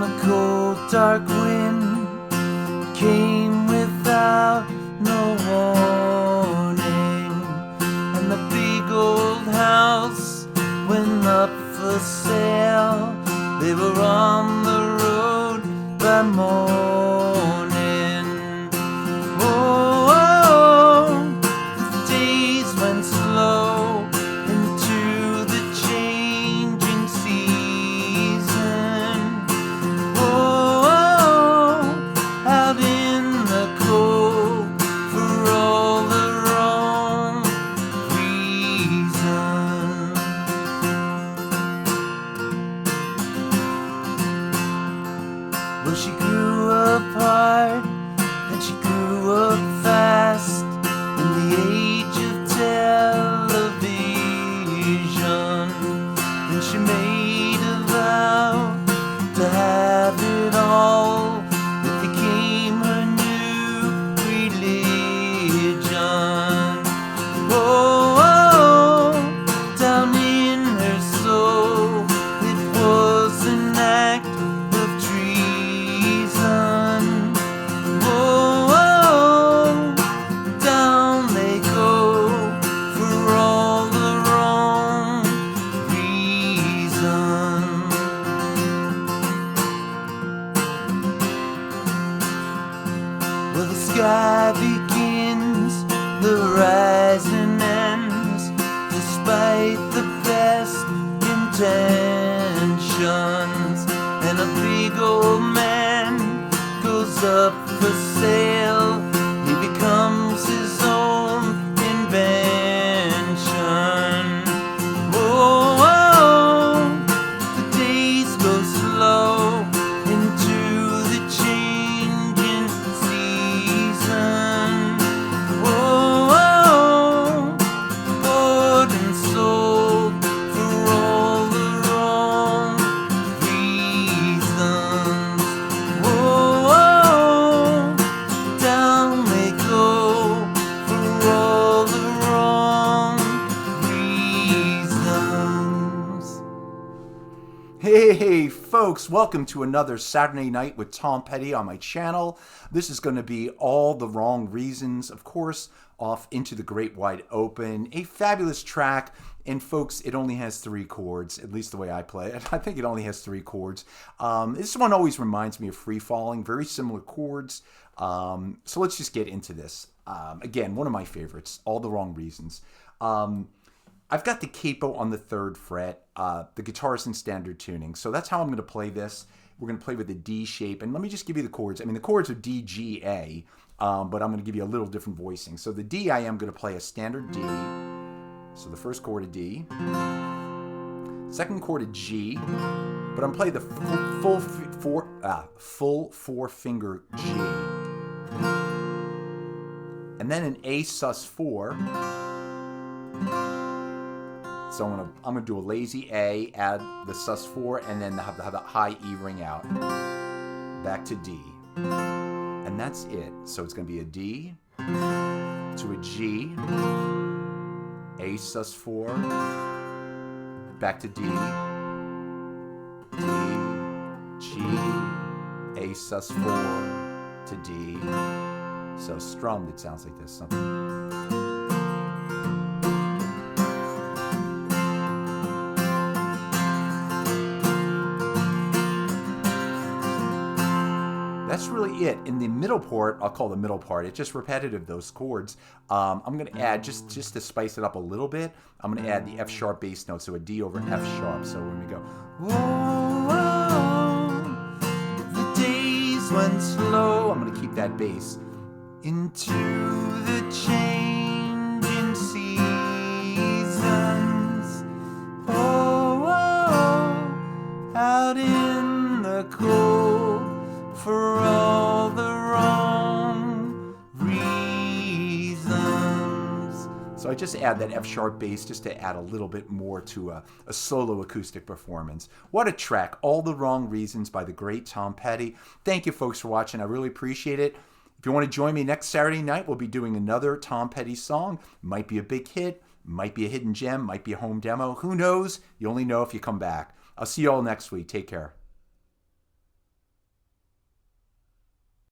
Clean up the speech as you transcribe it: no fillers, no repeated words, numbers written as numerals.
on a cold, dark wind came without no warning, and the big old house went up for sale. They were on the road by morning. Oh, the days went slow into the changing season. Oh, out in the cold for all the wrong reasons. Well, she grew apart and she grew up fast in the age of television. Then she made a vow to have it all. It became her new religion. Oh, down in her soul, it was an act of treason. Oh, down they go for all the wrong reasons. Well, the sky begins, the rising ends, despite the best intentions. And a big old man goes up for sale. He becomes his own invention. Oh, the days go slow into the changing season. Oh, bought and sold for all the wrong reasons. Oh, down they go for all the wrong reasons. Hey, folks, welcome to another Saturday Night with Tom Petty on my channel. This is going to be All the Wrong Reasons, of course, off Into the Great Wide Open. A fabulous track, and folks, it only has 3 chords, at least the way I play it. I think it only has 3 chords. This one always reminds me of Free Falling, very similar chords. So let's just get into this. Again, one of my favorites, All the Wrong Reasons. I've got the capo on the 3rd fret. The guitar's in standard tuning. So that's how I'm going to play this. We're going to play with a D shape. And let me just give you the chords. I mean, the chords are D, G, A. But I'm going to give you a little different voicing. So the D, I am going to play a standard D. So the first chord a D. Second chord a G. But I'm playing the full 4-finger G. And then an A sus4. So I'm gonna do a lazy A, add the sus4, and then have the high E ring out. Back to D. And that's it. So it's gonna be a D to a G, A sus4, back to D, D, G, A sus4 to D. So strummed, it sounds like this. Something. That's really it. In the middle part, I'll call the middle part, it's just repetitive, those chords. I'm going to add, just to spice it up a little bit, I'm going to add the F sharp bass note, so a D over an F sharp. So when we go, whoa, the days went slow, I'm going to keep that bass. Into the changing seasons, oh, out in the cold for all the wrong reasons. So I just add that F sharp bass just to add a little bit more to a solo acoustic performance. What a track, All the Wrong Reasons by the great Tom Petty. Thank you folks for watching, I really appreciate it. If you want to join me next Saturday night, we'll be doing another Tom Petty song. Might be a big hit, might be a hidden gem, might be a home demo. Who knows? You only know if you come back. I'll see you all next week. Take care.